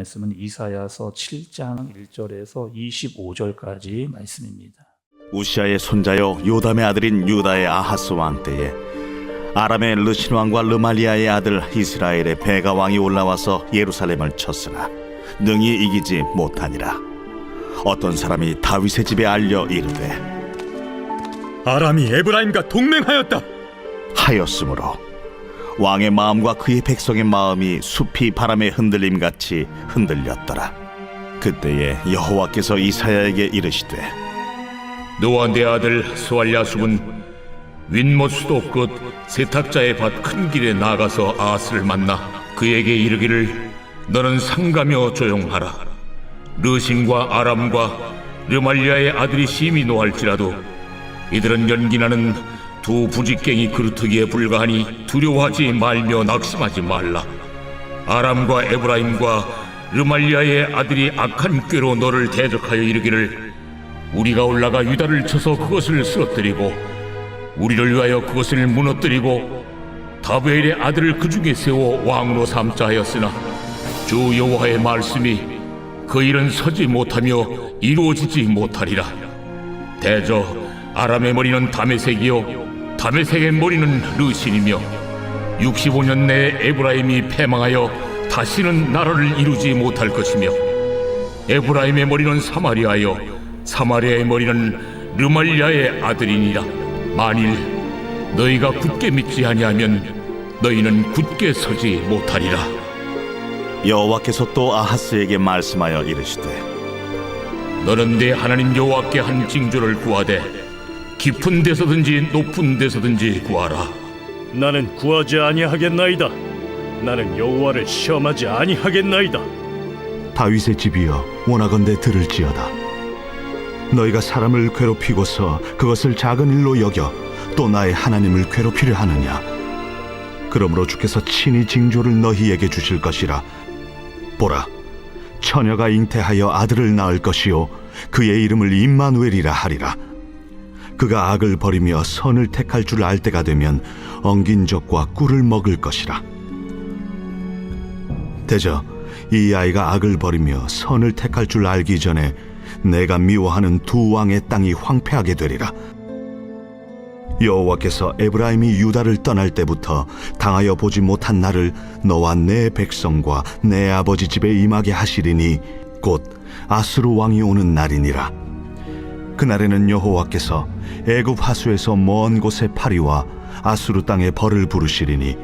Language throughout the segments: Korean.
말씀은 이사야서 7장 1절에서 25절까지 말씀입니다. 우시아의 손자요 요담의 아들인 유다의 아하스 왕 때에 아람의 르신 왕과 르말리아의 아들 이스라엘의 베가 왕이 올라와서 예루살렘을 쳤으나 능히 이기지 못하니라. 어떤 사람이 다윗의 집에 알려 이르되 아람이 에브라임과 동맹하였다 하였으므로 왕의 마음과 그의 백성의 마음이 숲이 바람에 흔들림같이 흔들렸더라. 그때에 여호와께서 이사야에게 이르시되 너와 내 아들 스왈야숲은 윗못수도 끝 세탁자의 밭 큰 길에 나가서 아하스를 만나 그에게 이르기를 너는 상가며 조용하라. 르신과 아람과 르말리아의 아들이 심히 노할지라도 이들은 연기나는 두 부직갱이 그루터기에 불과하니 두려워하지 말며 낙심하지 말라. 아람과 에브라임과 르말리아의 아들이 악한 꾀로 너를 대적하여 이르기를 우리가 올라가 유다를 쳐서 그것을 쓰러뜨리고 우리를 위하여 그것을 무너뜨리고 다브엘의 아들을 그 중에 세워 왕으로 삼자 하였으나 주 여호와의 말씀이 그 일은 서지 못하며 이루어지지 못하리라. 대저 아람의 머리는 다메섹이요 다메섹의 머리는 르신이며 65년 내에 에브라임이 패망하여 다시는 나라를 이루지 못할 것이며 에브라임의 머리는 사마리아요 사마리아의 머리는 르말리아의 아들이니라. 만일 너희가 굳게 믿지 아니하면 너희는 굳게 서지 못하리라. 여호와께서 또 아하스에게 말씀하여 이르시되 너는 내 하나님 여호와께 한 징조를 구하되 깊은 데서든지 높은 데서든지 구하라. 나는 구하지 아니하겠나이다 나는 여호와를 시험하지 아니하겠나이다 다윗의 집이여 원하건대 들을지어다. 너희가 사람을 괴롭히고서 그것을 작은 일로 여겨 또 나의 하나님을 괴롭히려 하느냐. 그러므로 주께서 친히 징조를 너희에게 주실 것이라. 보라, 처녀가 잉태하여 아들을 낳을 것이요 그의 이름을 임마누엘이라 하리라. 그가 악을 버리며 선을 택할 줄 알 때가 되면 엉긴 적과 꿀을 먹을 것이라. 대저 이 아이가 악을 버리며 선을 택할 줄 알기 전에 내가 미워하는 두 왕의 땅이 황폐하게 되리라. 여호와께서 에브라임이 유다를 떠날 때부터 당하여 보지 못한 날을 너와 내 백성과 내 아버지 집에 임하게 하시리니 곧 아수르 왕이 오는 날이니라. 그날에는 여호와께서 애굽 하수에서 먼 곳에 파리와 아수르 땅에 벌을 부르시리니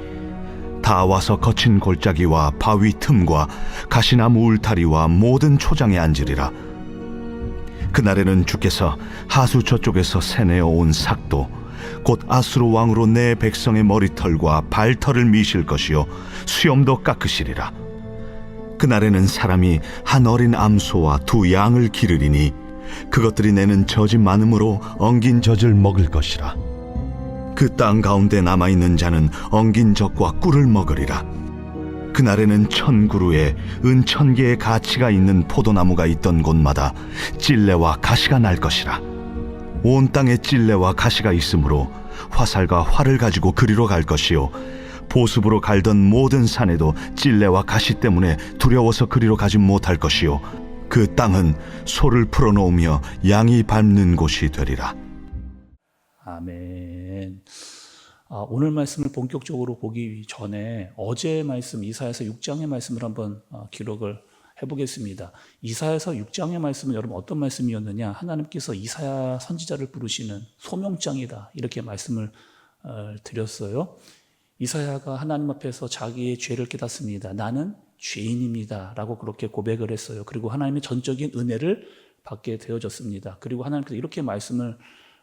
다 와서 거친 골짜기와 바위 틈과 가시나무 울타리와 모든 초장에 앉으리라. 그날에는 주께서 하수 저쪽에서 새내어 온 삭도 곧 아수르 왕으로 내 백성의 머리털과 발털을 미실 것이요 수염도 깎으시리라. 그날에는 사람이 한 어린 암소와 두 양을 기르리니 그것들이 내는 젖이 많음으로 엉긴 젖을 먹을 것이라. 그 땅 가운데 남아있는 자는 엉긴 젖과 꿀을 먹으리라. 그날에는 1000그루에 은 1000개의 가치가 있는 포도나무가 있던 곳마다 찔레와 가시가 날 것이라. 온 땅에 찔레와 가시가 있으므로 화살과 활을 가지고 그리로 갈 것이요 보습으로 갈던 모든 산에도 찔레와 가시 때문에 두려워서 그리로 가지 못할 것이요 그 땅은 소를 풀어놓으며 양이 밟는 곳이 되리라. 아멘. 오늘 말씀을 본격적으로 보기 전에 어제의 말씀 이사야서 6장의 말씀을 한번 기록을 해보겠습니다. 이사야서 6장의 말씀은 여러분 어떤 말씀이었느냐? 하나님께서 이사야 선지자를 부르시는 소명장이다 이렇게 말씀을 드렸어요. 이사야가 하나님 앞에서 자기의 죄를 깨닫습니다. 나는 죄인입니다 라고 그렇게 고백을 했어요. 그리고 하나님의 전적인 은혜를 받게 되어졌습니다. 그리고 하나님께서 이렇게 말씀을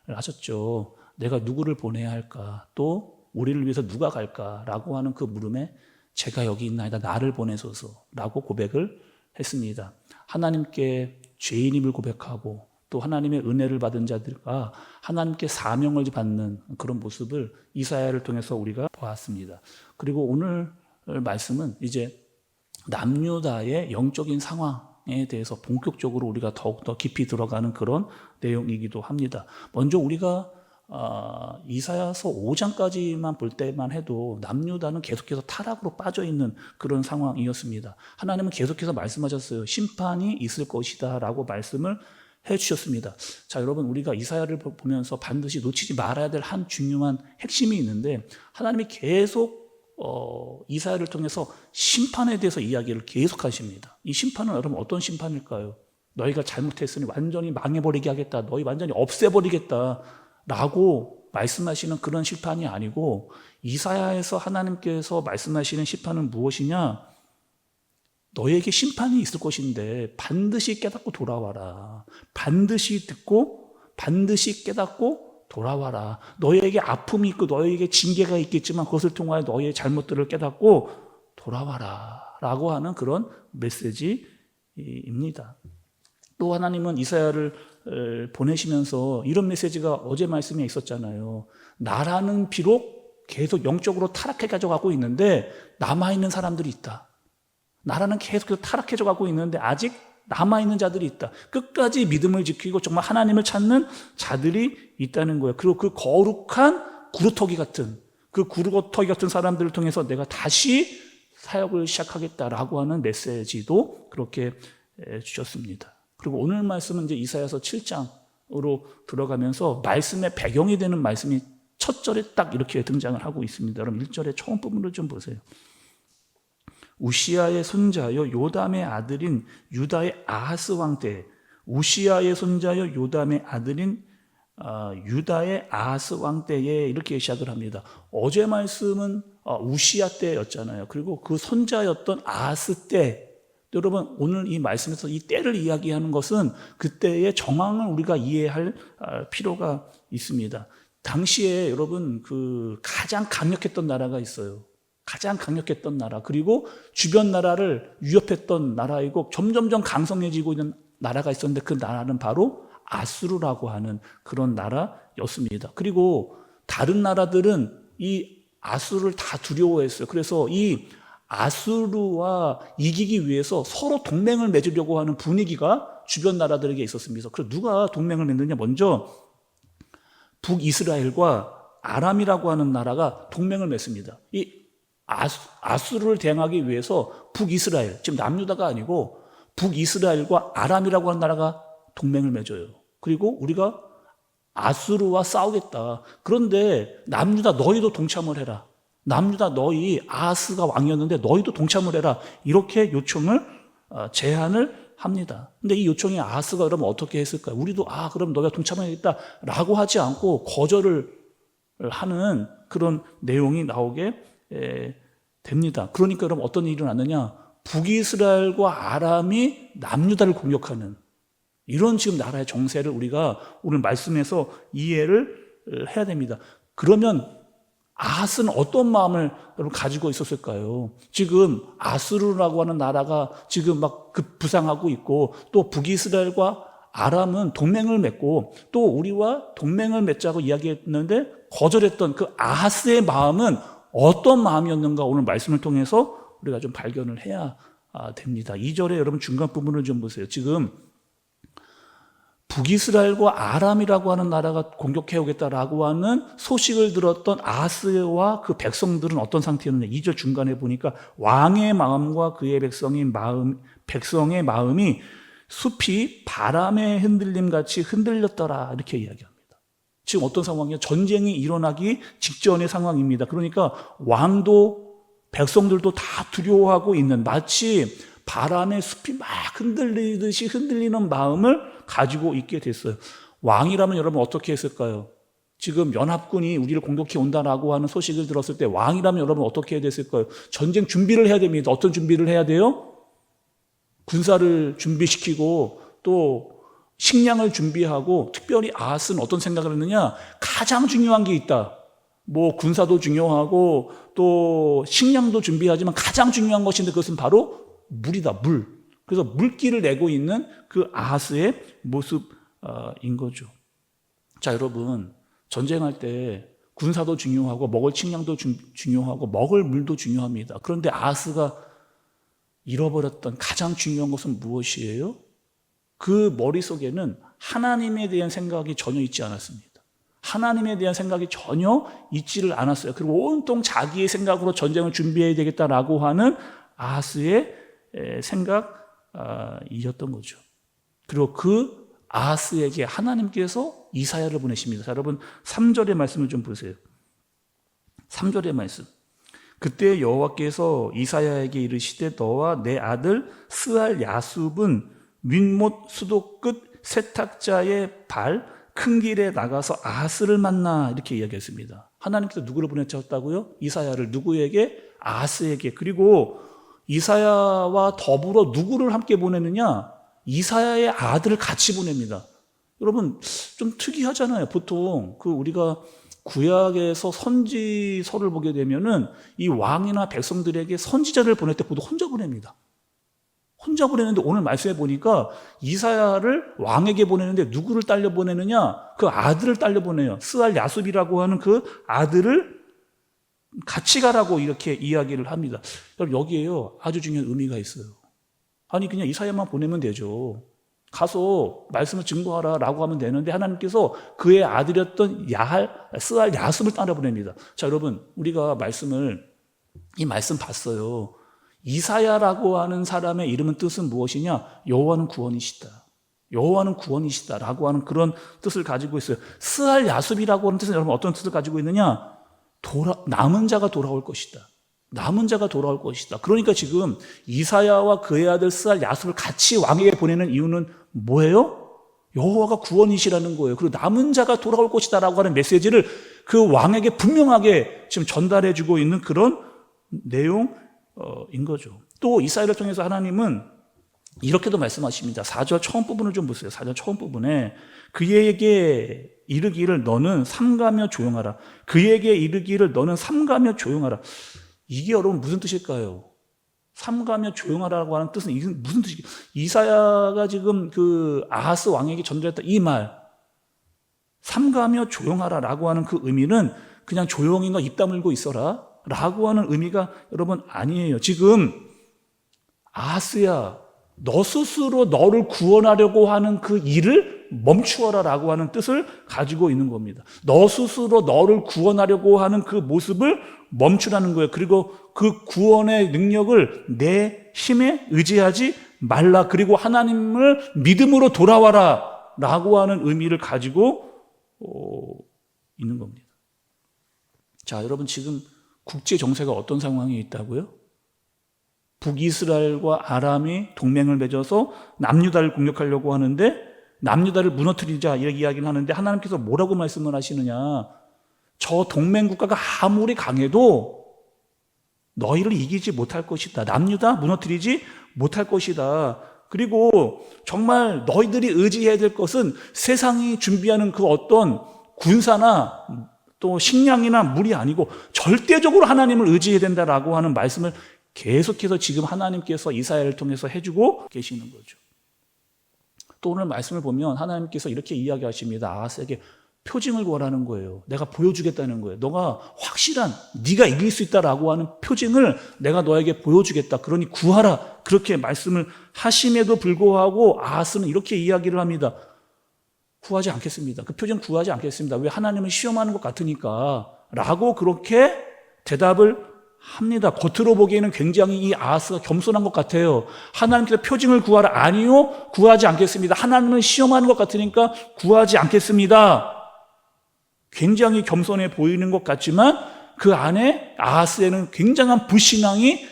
하셨죠. 내가 누구를 보내야 할까? 또 우리를 위해서 누가 갈까? 라고 하는 그 물음에 제가 여기 있나이다 나를 보내소서 라고 고백을 했습니다. 하나님께 죄인임을 고백하고 또 하나님의 은혜를 받은 자들과 하나님께 사명을 받는 그런 모습을 이사야를 통해서 우리가 보았습니다. 그리고 오늘 말씀은 이제 남유다의 영적인 상황에 대해서 본격적으로 우리가 더욱더 깊이 들어가는 그런 내용이기도 합니다. 먼저 우리가 이사야서 5장까지만 볼 때만 해도 남유다는 계속해서 타락으로 빠져 있는 그런 상황이었습니다. 하나님은 계속해서 말씀하셨어요. 심판이 있을 것이다 라고 말씀을 해주셨습니다. 자, 여러분, 우리가 이사야를 보면서 반드시 놓치지 말아야 될 한 중요한 핵심이 있는데, 하나님이 계속 이사야를 통해서 심판에 대해서 이야기를 계속 하십니다. 이 심판은 여러분 어떤 심판일까요? 너희가 잘못했으니 완전히 망해버리게 하겠다, 너희 완전히 없애버리겠다 라고 말씀하시는 그런 심판이 아니고, 이사야에서 하나님께서 말씀하시는 심판은 무엇이냐? 너에게 심판이 있을 것인데 반드시 깨닫고 돌아와라. 반드시 듣고 반드시 깨닫고 돌아와라. 너에게 아픔이 있고 너에게 징계가 있겠지만 그것을 통하여 너의 잘못들을 깨닫고 돌아와라 라고 하는 그런 메시지입니다. 또 하나님은 이사야를 보내시면서 이런 메시지가 어제 말씀에 있었잖아요. 나라는 비록 계속 영적으로 타락해 가져가고 있는데 남아있는 사람들이 있다. 나라는 계속해서 타락해져 가고 있는데 아직 남아있는 자들이 있다. 끝까지 믿음을 지키고 정말 하나님을 찾는 자들이 있다는 거예요. 그리고 그 거룩한 구루터기 같은 사람들을 통해서 내가 다시 사역을 시작하겠다라고 하는 메시지도 그렇게 주셨습니다. 그리고 오늘 말씀은 이제 이사야서 7장으로 들어가면서 말씀의 배경이 되는 말씀이 첫 절에 딱 이렇게 등장을 하고 있습니다. 여러분 1절의 처음 부분을 좀 보세요. 우시아의 손자여 요담의 아들인 유다의 아하스 왕 때, 우시아의 손자여 요담의 아들인 유다의 아하스 왕 때에 이렇게 시작을 합니다. 어제 말씀은 우시아 때였잖아요. 그리고 그 손자였던 아하스 때, 여러분 오늘 이 말씀에서 이 때를 이야기하는 것은 그때의 정황을 우리가 이해할 필요가 있습니다. 당시에 여러분 그 가장 강력했던 나라가 있어요. 가장 강력했던 나라, 그리고 주변 나라를 위협했던 나라이고 점점점 강성해지고 있는 나라가 있었는데 그 나라는 바로 아수르라고 하는 그런 나라였습니다. 그리고 다른 나라들은 이 아수르를 다 두려워했어요. 그래서 이 아수르와 이기기 위해서 서로 동맹을 맺으려고 하는 분위기가 주변 나라들에게 있었습니다. 그래서 누가 동맹을 맺느냐? 먼저 북이스라엘과 아람이라고 하는 나라가 동맹을 맺습니다. 이 아수르를 대항하기 위해서 북이스라엘, 지금 남유다가 아니고 북이스라엘과 아람이라고 하는 나라가 동맹을 맺어요. 그리고 우리가 아수르와 싸우겠다. 그런데 남유다 너희도 동참을 해라. 남유다 너희 아하스가 왕이었는데 너희도 동참을 해라. 이렇게 요청을 제안을 합니다. 근데 이 요청에 아하스가 그러면 어떻게 했을까요? 우리도 그럼 너희가 동참하겠다 라고 하지 않고 거절을 하는 그런 내용이 나오게 됩니다. 그러니까 여러분 어떤 일이 일어났느냐? 북이스라엘과 아람이 남유다를 공격하는 이런 지금 나라의 정세를 우리가 오늘 말씀에서 이해를 해야 됩니다. 그러면 아하스는 어떤 마음을 여러분 가지고 있었을까요? 지금 아수르라고 하는 나라가 지금 막 급부상하고 있고 또 북이스라엘과 아람은 동맹을 맺고 또 우리와 동맹을 맺자고 이야기했는데 거절했던 그 아하스의 마음은 어떤 마음이었는가 오늘 말씀을 통해서 우리가 좀 발견을 해야 됩니다. 2절에 여러분 중간 부분을 좀 보세요. 지금 북이스라엘과 아람이라고 하는 나라가 공격해 오겠다라고 하는 소식을 들었던 아하스와 그 백성들은 어떤 상태였느냐. 2절 중간에 보니까 왕의 마음과 그의 백성의 마음이 숲이 바람의 흔들림 같이 흔들렸더라 이렇게 이야기합니다. 지금 어떤 상황이에요? 전쟁이 일어나기 직전의 상황입니다. 그러니까 왕도 백성들도 다 두려워하고 있는, 마치 바람의 숲이 막 흔들리듯이 흔들리는 마음을 가지고 있게 됐어요. 왕이라면 여러분 어떻게 했을까요? 지금 연합군이 우리를 공격해 온다라고 하는 소식을 들었을 때 왕이라면 여러분 어떻게 해야 됐을까요? 전쟁 준비를 해야 됩니다. 어떤 준비를 해야 돼요? 군사를 준비시키고 또 식량을 준비하고, 특별히 아하스는 어떤 생각을 했느냐? 가장 중요한 게 있다. 뭐 군사도 중요하고 또 식량도 준비하지만 가장 중요한 것인데 그것은 바로 물이다, 물. 그래서 물기를 내고 있는 그 아하스의 모습인 거죠. 자, 여러분, 전쟁할 때 군사도 중요하고 먹을 식량도 중요하고 먹을 물도 중요합니다. 그런데 아하스가 잃어버렸던 가장 중요한 것은 무엇이에요? 그 머릿속에는 하나님에 대한 생각이 전혀 있지 않았습니다. 하나님에 대한 생각이 전혀 있지를 않았어요. 그리고 온통 자기의 생각으로 전쟁을 준비해야 되겠다라고 하는 아하스의 생각이었던 거죠. 그리고 그 아하스에게 하나님께서 이사야를 보내십니다. 자, 여러분 3절의 말씀을 좀 보세요. 3절의 말씀. 그때 여호와께서 이사야에게 이르시되 너와 내 아들 스알 야숲은 윗못 수도 끝 세탁자의 발 큰 길에 나가서 아하스를 만나 이렇게 이야기했습니다. 하나님께서 누구를 보내셨다고요? 이사야를. 누구에게? 아하스에게. 그리고 이사야와 더불어 누구를 함께 보내느냐? 이사야의 아들을 같이 보냅니다. 여러분 좀 특이하잖아요. 보통 우리가 구약에서 선지서를 보게 되면은 이 왕이나 백성들에게 선지자를 보낼 때 보통 혼자 보냅니다. 혼자 보내는데 오늘 말씀해 보니까 이사야를 왕에게 보내는데 누구를 딸려 보내느냐? 그 아들을 딸려 보내요. 스알 야숲이라고 하는 그 아들을 같이 가라고 이렇게 이야기를 합니다. 여러분 여기에요 아주 중요한 의미가 있어요. 아니 그냥 이사야만 보내면 되죠. 가서 말씀을 증거하라 라고 하면 되는데 하나님께서 그의 아들이었던 스알 야숲을 따라 보냅니다. 자, 여러분 우리가 이 말씀 봤어요. 이사야라고 하는 사람의 이름은 뜻은 무엇이냐? 여호와는 구원이시다. 여호와는 구원이시다라고 하는 그런 뜻을 가지고 있어요. 스알 야숲이라고 하는 뜻은 여러분 어떤 뜻을 가지고 있느냐? 남은 자가 돌아올 것이다. 남은 자가 돌아올 것이다. 그러니까 지금 이사야와 그의 아들 스알 야숲을 같이 왕에게 보내는 이유는 뭐예요? 여호와가 구원이시라는 거예요. 그리고 남은 자가 돌아올 것이다라고 하는 메시지를 그 왕에게 분명하게 지금 전달해주고 있는 그런 내용인 거죠. 또 이사야를 통해서 하나님은 이렇게도 말씀하십니다. 4절 처음 부분을 좀 보세요. 4절 처음 부분에 그에게 이르기를 너는 삼가며 조용하라. 그에게 이르기를 너는 삼가며 조용하라. 이게 여러분 무슨 뜻일까요? 삼가며 조용하라고 하는 뜻은 이게 무슨 뜻일까요? 이사야가 지금 그 아하스 왕에게 전달했던 이 말, 삼가며 조용하라라고 하는 그 의미는 그냥 조용히 너 입 다물고 있어라 라고 하는 의미가 여러분 아니에요. 지금 아하스야 너 스스로 너를 구원하려고 하는 그 일을 멈추어라 라고 하는 뜻을 가지고 있는 겁니다. 너 스스로 너를 구원하려고 하는 그 모습을 멈추라는 거예요. 그리고 그 구원의 능력을 내 힘에 의지하지 말라. 그리고 하나님을 믿음으로 돌아와라 라고 하는 의미를 가지고 있는 겁니다. 자, 여러분 지금 국제 정세가 어떤 상황에 있다고요? 북이스라엘과 아람이 동맹을 맺어서 남유다를 공격하려고 하는데 남유다를 무너뜨리자 이렇게 이야기를 하는데 하나님께서 뭐라고 말씀을 하시느냐? 저 동맹 국가가 아무리 강해도 너희를 이기지 못할 것이다. 남유다 무너뜨리지 못할 것이다. 그리고 정말 너희들이 의지해야 될 것은 세상이 준비하는 그 어떤 군사나 또 식량이나 물이 아니고 절대적으로 하나님을 의지해야 된다라고 하는 말씀을 계속해서 지금 하나님께서 이사야를 통해서 해주고 계시는 거죠. 또 오늘 말씀을 보면 하나님께서 이렇게 이야기하십니다. 아하스에게 표징을 구하라는 거예요. 내가 보여주겠다는 거예요. 너가 확실한 네가 이길 수 있다라고 하는 표징을 내가 너에게 보여주겠다. 그러니 구하라. 그렇게 말씀을 하심에도 불구하고 아하스는 이렇게 이야기를 합니다. 구하지 않겠습니다. 그 표징 구하지 않겠습니다. 왜? 하나님을 시험하는 것 같으니까 라고 그렇게 대답을 합니다. 겉으로 보기에는 굉장히 이 아하스가 겸손한 것 같아요. 하나님께서 표징을 구하라. 아니요, 구하지 않겠습니다. 하나님을 시험하는 것 같으니까 구하지 않겠습니다. 굉장히 겸손해 보이는 것 같지만 그 안에 아하스에는 굉장한 불신앙이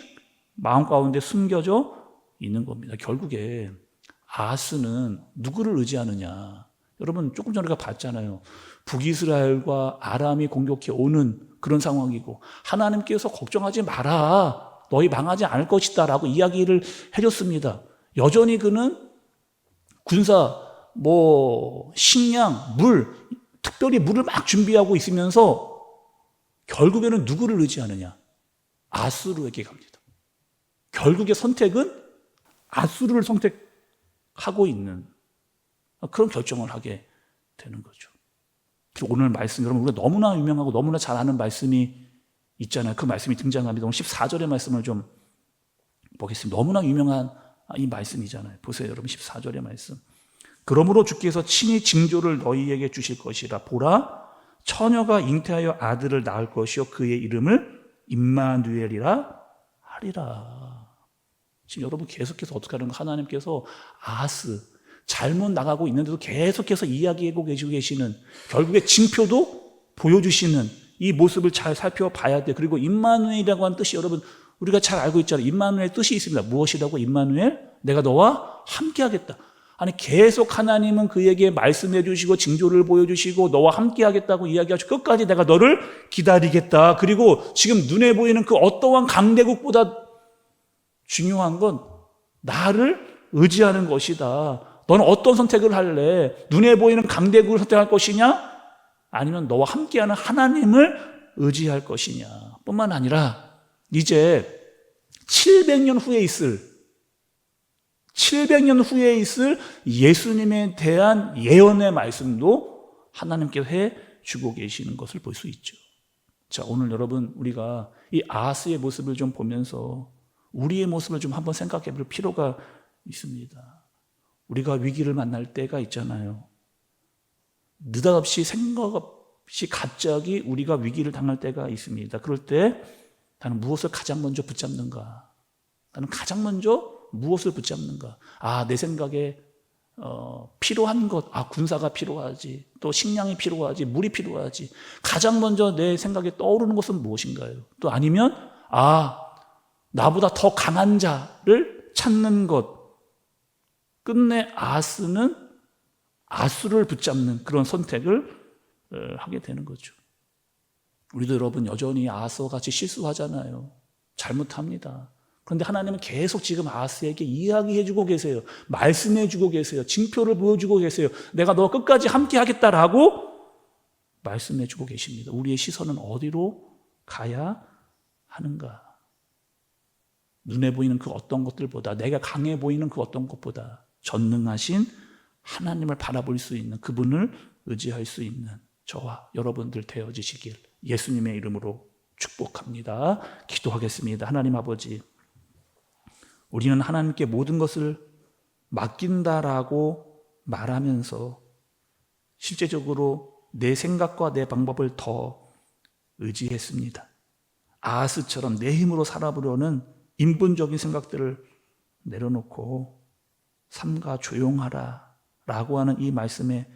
마음 가운데 숨겨져 있는 겁니다. 결국에 아하스는 누구를 의지하느냐? 여러분 조금 전에 우리가 봤잖아요. 북이스라엘과 아람이 공격해 오는 그런 상황이고 하나님께서 걱정하지 마라. 너희 망하지 않을 것이다 라고 이야기를 해줬습니다. 여전히 그는 군사, 식량, 물, 특별히 물을 막 준비하고 있으면서 결국에는 누구를 의지하느냐? 아수르에게 갑니다. 결국의 선택은 아수르를 선택하고 있는 그런 결정을 하게 되는 거죠. 오늘 말씀 여러분 우리가 너무나 유명하고 너무나 잘 아는 말씀이 있잖아요. 그 말씀이 등장합니다. 오늘 14절의 말씀을 좀 보겠습니다. 너무나 유명한 이 말씀이잖아요. 보세요. 여러분 14절의 말씀. 그러므로 주께서 친히 징조를 너희에게 주실 것이라. 보라, 처녀가 잉태하여 아들을 낳을 것이요 그의 이름을 임마누엘이라 하리라. 지금 여러분 계속해서 어떻게 하는 거? 하나님께서 아하스 잘못 나가고 있는데도 계속해서 이야기하고 계시는, 결국에 징표도 보여주시는 이 모습을 잘 살펴봐야 돼. 그리고 임마누엘이라고 하는 뜻이 여러분 우리가 잘 알고 있잖아요. 임마누엘 뜻이 있습니다. 무엇이라고? 임마누엘, 내가 너와 함께하겠다. 아니 계속 하나님은 그에게 말씀해 주시고 징조를 보여주시고 너와 함께하겠다고 이야기하시고 끝까지 내가 너를 기다리겠다. 그리고 지금 눈에 보이는 그 어떠한 강대국보다 중요한 건 나를 의지하는 것이다. 너는 어떤 선택을 할래? 눈에 보이는 강대국을 선택할 것이냐? 아니면 너와 함께하는 하나님을 의지할 것이냐? 뿐만 아니라 이제 700년 후에 있을 예수님에 대한 예언의 말씀도 하나님께서 해주고 계시는 것을 볼 수 있죠. 자, 오늘 여러분 우리가 이 아하스의 모습을 좀 보면서 우리의 모습을 좀 한번 생각해 볼 필요가 있습니다. 우리가 위기를 만날 때가 있잖아요. 느닷없이 생각 없이 갑자기 우리가 위기를 당할 때가 있습니다. 그럴 때 나는 무엇을 가장 먼저 붙잡는가? 나는 가장 먼저 무엇을 붙잡는가? 내 생각에 필요한 것, 군사가 필요하지, 또 식량이 필요하지, 물이 필요하지. 가장 먼저 내 생각에 떠오르는 것은 무엇인가요? 또 아니면 나보다 더 강한 자를 찾는 것. 끝내 아하스는 아수를 붙잡는 그런 선택을 하게 되는 거죠. 우리도 여러분 여전히 아하스와 같이 실수하잖아요. 잘못합니다. 그런데 하나님은 계속 지금 아하스에게 이야기해주고 계세요. 말씀해주고 계세요. 징표를 보여주고 계세요. 내가 너 끝까지 함께 하겠다라고 말씀해주고 계십니다. 우리의 시선은 어디로 가야 하는가? 눈에 보이는 그 어떤 것들보다, 내가 강해 보이는 그 어떤 것보다 전능하신 하나님을 바라볼 수 있는, 그분을 의지할 수 있는 저와 여러분들 되어지시길 예수님의 이름으로 축복합니다. 기도하겠습니다. 하나님 아버지, 우리는 하나님께 모든 것을 맡긴다라고 말하면서 실제적으로 내 생각과 내 방법을 더 의지했습니다. 아하스처럼 내 힘으로 살아보려는 인본적인 생각들을 내려놓고 삼가 조용하라 라고 하는 이 말씀에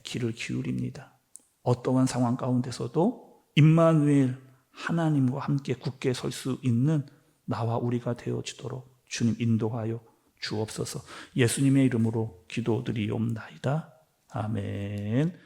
귀를 기울입니다. 어떠한 상황 가운데서도 임마누엘 하나님과 함께 굳게 설 수 있는 나와 우리가 되어지도록 주님 인도하여 주옵소서. 예수님의 이름으로 기도드리옵나이다. 아멘.